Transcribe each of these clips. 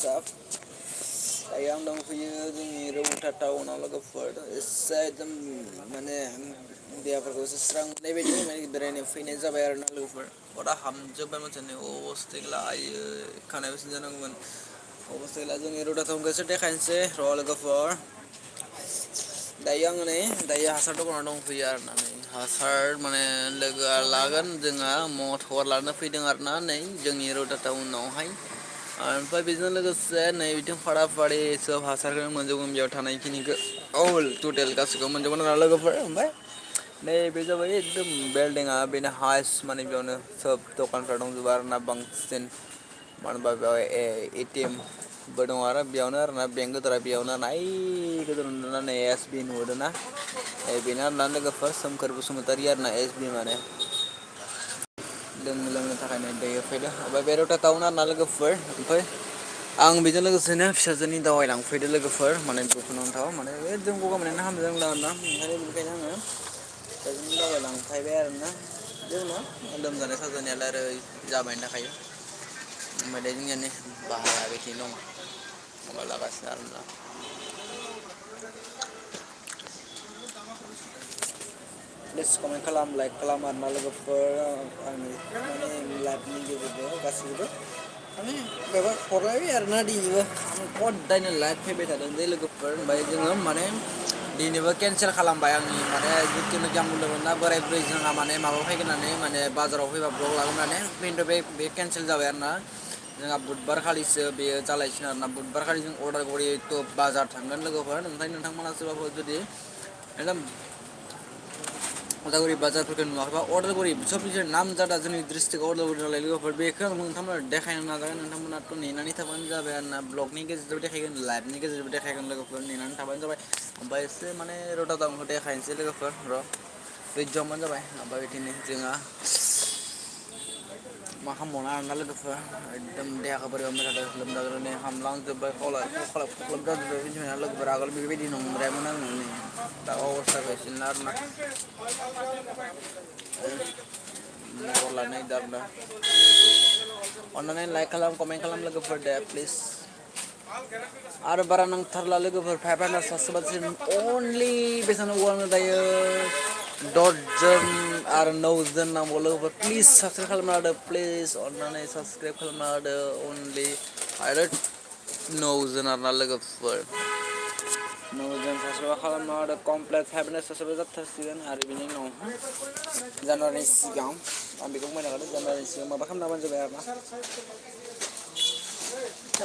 WhatsApp. Dayo ang dongfैयो जोंनि रौता टाउनाव लोगोफोर एसे एकदम माने देहाफोरखौ एसे स्रां मोननाय बायदि माने बेरायनो फैनाय जाबाय आरो ना लोगोफोर खदा हामजोब्बाय मानसियानो अबस्था गैला आयो खानाय बोसोन जानांगौमोन अबस्था गैला जोंनि रौता टाउनखौ एसे देखायनोसै र' लोगोफोर दायो आङो नै दायो हासार दखानाव दंफैयो आरो ना नै हासार माने लोगोआ लागोन जोंहा मटर लानो फैदों आरो ना नै जोंनि रौता टाउनावहाय ओमफ्राय बेजों लोगोसे नै बिथिं फारा फारि सोब हासारखौनो मोनजोबगोन बेयाव थानायखिनिखौ अल टटेल गासैखौबो मोनजोबगोन आरो लोगोफोर ओमफ्राय नै बे जाबाय एकदम बिल्डिंआ बेनो हाइस माने बेयावनो सोब दखानफ्रा दंजोबो आरो ना बांसिन मानो होनबा बेयाव एटिएमबो दङ आरो बेयावनो आरोना बेंक गोदोरा बेयावनो नाय गोदोर नुदोंना एस बि नुहुरदोंना बेनो आरोना लोगोफोर सोमखोर बसुमतारी आरोना एस बि माने लोंनो थाखायनो दै होफैदो ओमफ्राय बे रौता टाउन आरोना लोगोफोर ओमफ्राय आं बेजों लोगोसेनो फिसाजोनि दावाइ लांफैदो लोगोफोर माने दुखुनांथाव माने जों गगा मोननायानो हामनो रोंला आरोना ओंखायनो बेनिखायनो आङो फिसाजोनि दावाइ लांफायबाय आरोना जेबो नङा लोमजानाय साजानायालाय आरो जाबायानो थाखायो ओमफ्राय दा जोंनिया नै बाहाया बिथिं दङ माबा लागासिनो आरोना प्लिज कमेन्ट खालाम लाइक खालाम आरोना लोगोफोर आंनि माने लाइभनि गेजेरजों गासैबो माने माबा हरलायबाय आरोना दिनैबो आं हदायनो लाइभ फैबाय थादों जे लोगोफोर ओमफ्राय जोङो माने दिनैबो केनसेल खालामबाय आंनि माने जिथुनाखि आं बुंदोंमोन ना बोराय बुरै जोंहा माने माबा फैगोन होननानै माने बाजाराव फैबा ब्लग लागोन होननानै खिन्थु बे केनसेल जाबाय आरोना जोंहा बुधबार खालिसो बेयो जालायसिगोन आरोना बुधबार खालि जों उदालगुरि टु बाजार थांगोन लोगोफोर ओमफ्राय नोंथांमोना सोरबाफोर जुदि एकदम उदालगुरि बाजारफोरखौ नुवाखैबा उदालगुरि सबसे नाम जादा जोंनि डिस्ट्रिक्टआव उदालगुरि नालाय लोगोफोर बेखौ आं नोंथांमोना देखायनो नाजागोन नोंथांमोनाथ' नेनानै थाबानो जाबाय आरोना ब्लगनि गेजेरजोंबो देखायगोन लाइभनि गेजेरजोंबो देखायगोन लोगोफोर नेनानै थाबानो जाबाय ओमफ्राय एसे माने रौता टाउनखौ देखायनोसै लोगोफोर र' धैज' होबानो जाबाय ओमफ्राय बिदिनो जोंहा मा खालामबावनो आरोना लोगोफोर एकदम देहाखौ बोरैबा मोनबाय थादों लोमजानानै हामलांजोब्बाय खख्लाब जाजोब्बाय मिथिबायना लोगोफोर आगोल बेबायदि नंद्रायामोन आङो नै दा अबस्थाखौ एसेनो आरोना खबर लानो नागिरदों आरोना अन्नानै लाइक खालाम कमेन्ट खालाम लोगोफोर दे प्लिज आरो बारा नांथारला लोगोफोर 500 साबसक्राइबारसिम अनलि बेसेबां नांगौ दायो दसजन आरो 9जन नांगौ लोगोफोर प्लिज साबसक्राइब खालामना होदो प्लिज अननानै साबसक्राइब खालामना होदो अनलि आरो 9जन आरोना लोगोफोर 9जन साबसक्राइब खालामना होदो कमप्लिट 500 साबसक्राइब जाथारसिगोन आरो बिनि उनाव जानुवारिनि सिगां आं बेखौ बुंबाय थाखादों जानुवारिनि सिगां माबा खालामना होबानो जाबाय आरोना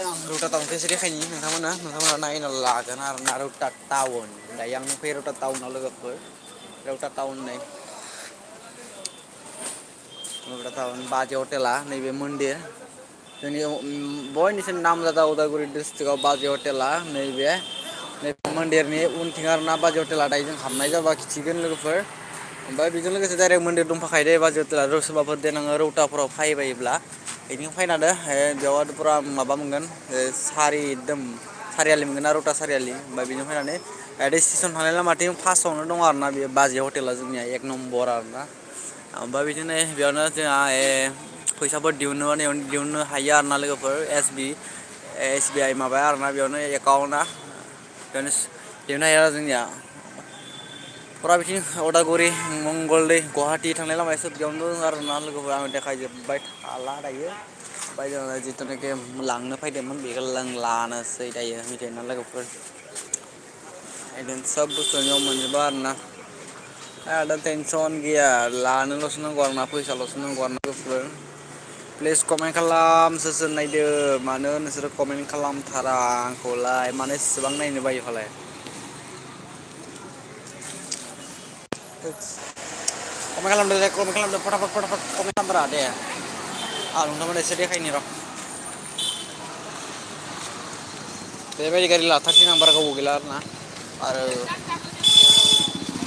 आं रौता टाउनखौ एसे देखायनि नोंथांमोना नायना लागोन आरोना रौता टाउन दायो आं फैयो रौता टाउनाव लोगोफोर रौता टाउन नै रौता टाउन बाजै हटेला नैबे मन्दिर जोंनि बयनिख्रुइ नामजादा उदालगुरि डिस्ट्रिक्टआव बाजै हटेला नैबे मन्दिरनि उनथिं आरोना बाजै हटेला दायो जों हाबनाय जाबा खिथिगोन लोगोफोर ओमफ्राय बेजों लोगोसे डाइरेक्ट मन्दिर दंफाखायो दे बाजै हटेला सोरबाफोर देनां रौताफोराव फैबायोब्ला बेथिं फैनादो बेयाव फुरा माबा मोनगोन सारि एकदम सारियालि मोनगोन ना रौता सारियालि ओमफ्राय बेजों फैनानै स्टेसन थांनाय लामाथिं फार्स्टआवनो दङ आरोना बे बाजै हटेला जोंनिया 1 नम्बर आरोना ओमफ्राय बिदिनो बेयावनो जोंहा फैसाफोर दिहुननो हायो आरोना लोगोफोर एस बि आइ माबाया आरोना बेयावनो एकाउन्टआ बेयावनो दिहुननो हायो आरो जोंनिया फुरा बिथिं उदालगुरि मंगलदै गुवाहाटि थांनाय लामाया सोब बेयावनो दं आरोना लोगोफोर आं देखायजोब्बाय थाला दायो ओमफ्राय जोङो जिथुनाखि लांनो फैदोंमोन बेखौ लानोसै दायो मिथिबायना लोगोफोर बिदिनो सोब बुस्थु बेयाव मोनजोबो आरोना दा टेनसन गैया लानोल'सो नांगौ आरोना फैसाल'सो नांगौ आरोना लोगोफोर प्लिज कमेन्ट खालाम सोर सोर नायदो मानो नोंसोरो कमेन्ट खालामथारा आंखौलाय मानो एसेबां नायनो बायो फालाय कमेन्ट खालामदो दे कमेन्ट खालामदो फटाफट कमेन्ट खालामब्रा दे आं नोंथांमोननो एसे देखायनि र' बेबायदि गारि लाथारसै आं बारा गोबाव गैला आरोना आरो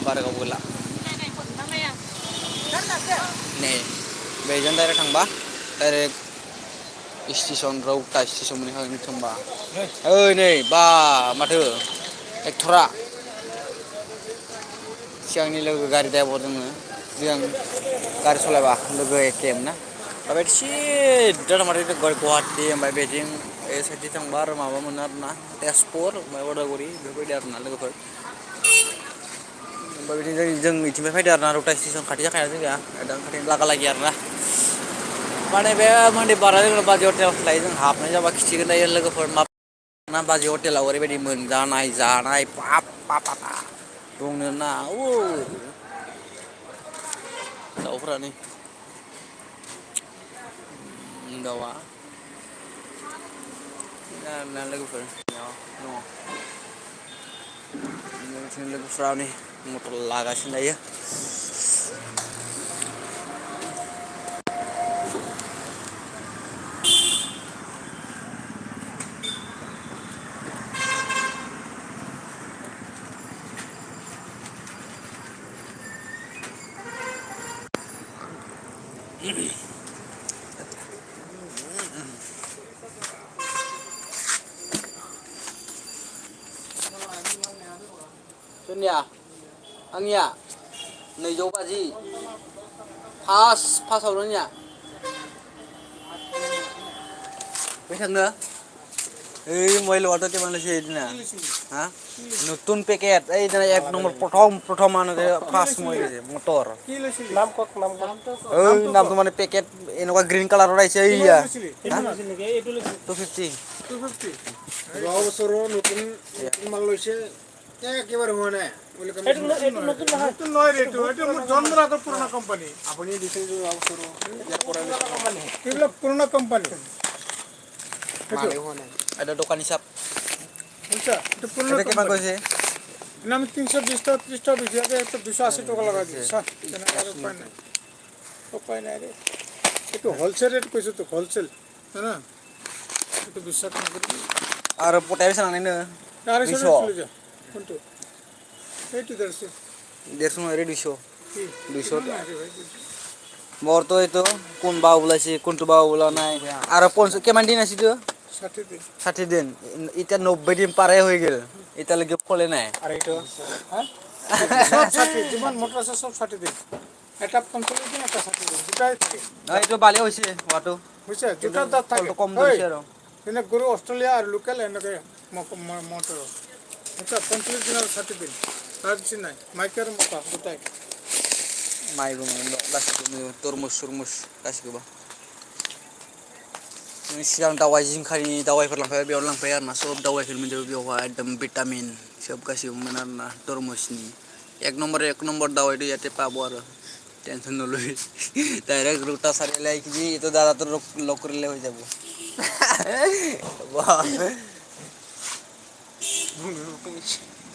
बारा गोबाव गैला नै बेजों डाइरेक्ट थांबा डाइरेक्ट स्टेसन रौता स्टेसन मोनहैखागोन होमबा ओइ नै बा माथो एक्टरा सिगांनि लोगो गारि द्राइभार जोङो सिगां गारि सालायबा लोगो एखेमोन ना ओमफ्राय सिदा थांबाथाय गुवाहाटि ओमफ्राय बेथिं साइडथिं थांबा आरो माबा मोनो आरोना तेजपुर ओमफ्राय उदालगुरि बेफोरबायदि आरोना लोगोफोर ओमफ्राय बिदिनो जों बिथिंनिफ्राय फैदो आरोना रौता स्टेसन खाथि जाखाया जोंनिया एकदम खाथि लागा लागि आरोना माने बे मन्दिर बारनाय लोगो बाजै हटेलाव थायो जों हाबनाय जाबा खिथिगोन दायो लोगोफोर ना बाजै हटेलाव ओरैबायदि मोनजानाय जानाय बाब बाब बुंनो नाङा दाउफोरानो दाउआ ना लोगोफोर दङ लोगोफ्रा नै मटर लागासिनो दायो सोरनिया आंनिया 250 फार्स्टआवनो आंनिया बै थांनो এই মোবাইল অর্ডার দিয়ে বানাইছে এইদিনা হ্যাঁ নতুন প্যাকেট এই যে এক নম্বর প্রথম মানে ফার্স্ট মোবাইল মোটর নাম কক এই নাম তো মানে প্যাকেট এনেকুৱা গ্ৰীণ কালাৰৰ আহিছে এইয়া 250 যোৱা বছৰৰ নতুন মাল লৈছে একেবাৰে হোৱা নাই নতুন নহয় এইটো মোৰ জন্মৰ আগৰ পুৰণা কোম্পানী আপুনি দিছে যোৱা বছৰৰ এইবিলাক পুৰণা কোম্পানী ada দোকান হিসাব বুঝছা এটা পুরনো এটা কেমন কইছে নাম 320 টাকা 30 টাকা বেশি আছে 280 টাকা লাগা দিছে উপায় নাই রে একটু হোলসেল রেট কইছো তো হোলসেল না একটু বিশ্বাস না করি আর পটাইবে সানাই না 200 চলে যা কোনটো এইটো 150 না রে 200 মোর তো এইতো কোন বাউ বলাইছে কোনটো বাউ বলা নাই আর 50 কেমন দিন আছে তো 60 দিন এটা 90 দিন পারে হয়ে গেল এটা লাগে ফলে নাই আর এটা হ্যাঁ সব 60 জীবন মোটর আছে সব 60 দিন এটা 45 দিন এটা 60 দিন দুটাই থাকে না এটা ভালো হইছে ওয়াটো বুঝছ দুটা দাঁত থাকে কম দিছে আর এনে গরু অস্ট্রেলিয়া আর লোকাল এনেকে মোটর আচ্ছা 45 দিন আর 60 দিন আর কিছু নাই মাইকার মোটা দুটাই মাইগো গাসিবো তরমুজ গাসিবো सिगां दावाइ जिंखानि दावाइफोर लांफाबाय बेयाव लांफायो आरोना सब दावाइफोर मोनजोबो बेयावहाय एकदम भिटामिन सब गासिबो मोनो आरोना तरमुजनि एक नम्बर दावाइ तो ইয়াতে পাব আৰু টেনশন নলবি ডাইরেক্ট রুটা সারিলে কি তো দাদা তো লক করলে হয়ে যাব বাহ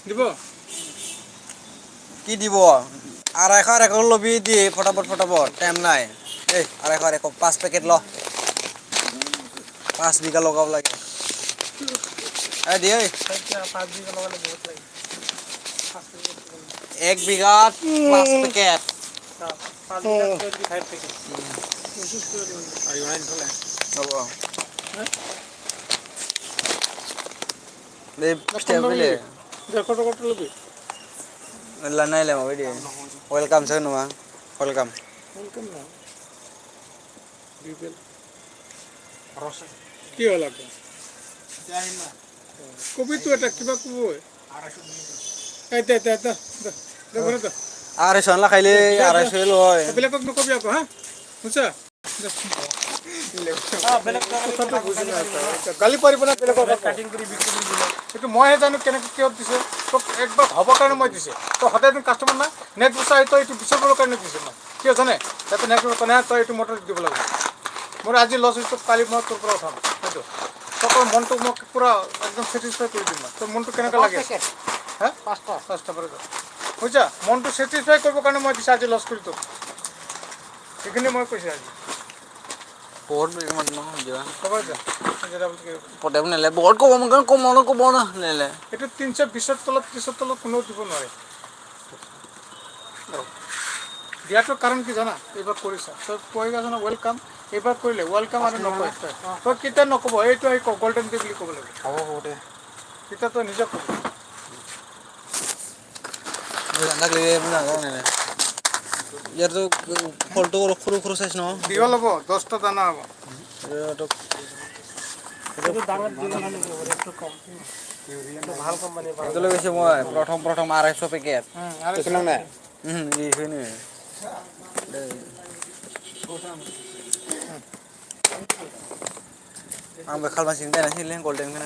দিব কি দিব আড়াইশ লবি দি ফটাফট টাইম নাই এই আড়াইশ 5 প্যাকেট ল 5 বিঘা লগাব লাগে এই দি এই 5 বিঘা লগালে বহুত লাগে 1 বিঘা 5 প্যাকেট 5 বিঘা 5 প্যাকেট আর ইউনাইন চলে হবো হ্যাঁ লে স্টেবলে দেখো লবি লা নাই লে মাবি দি ওয়েলকাম সে নোয়া ওয়েলকাম না বিবেল রসে কি হল আপনি জানি না কবি তো এটা কিবা কব 250 এই তে দেখো তো আর সনলা খাইলে 250 লয় বেলে কক নকবি আকো হ্যাঁ বুঝছা কথা বুঝি না গালি পারিব না বেলে কক কাটিং কৰি বিক্রি কৰি দিলে এটো মই জানো কেনে কিয় দিছে তো একবার হব কাৰণে মই দিছে তো হঠাৎ দিন কাস্টমার না নেক্সট বছৰ আই তো এটো বিচাৰ কাৰণে দিছে না কি জানে তাতে নেক্সট বছৰ না তো এটো মোটর দিব লাগে মোর আজি লস হইতো কালি মই তোর পুরা উঠাম হয়তো সকল মনটো মোক পুরা একদম স্যাটিসফাই করে দিম তো মনটো কেনেকা লাগে হ্যাঁ পাঁচটা পরে বুঝছা মনটো স্যাটিসফাই করব কারণে মই দিছে আজি লস করি তো এখানে মই কইছি আজি বহুত মানে ন যা খবর যা যেটা বলতে পটেম নেলে বহুত কম না নেলে এটা 320 তলত 30 তলত কোনো দিব নয় দিয়াটোৰ কাৰণ কি জানা এবাৰ কৰিছা তো কৈ গা জানা ওয়েলকাম এবাৰ কৰিলে ওয়েলকাম আৰু নকয় তো কিটা নকব এইটো এই গোল্ডেন টি বুলি ক'ব লাগে হ'ব দে কিটা তো নিজে ক'ব লাগলে বুনা জানে ইয়াৰ তো ফলটো সৰু সাইজ ন দিও লব 10টা দানা হ'ব itu lagi semua protom RSO paket seneng nih di sini ang bakal masih ada nasi leng golden kan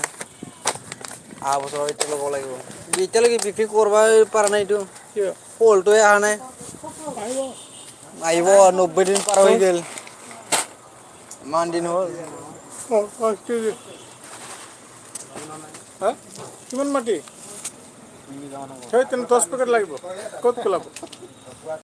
apa soal itu logo lagi itu lagi bikin korban parana itu hol tuh ya aneh ayo 90 din par হয়ে গেল মান দিন হল হ্যাঁ কিমান মাটি সেই 10 packet লাগিব ক'ত কোলাব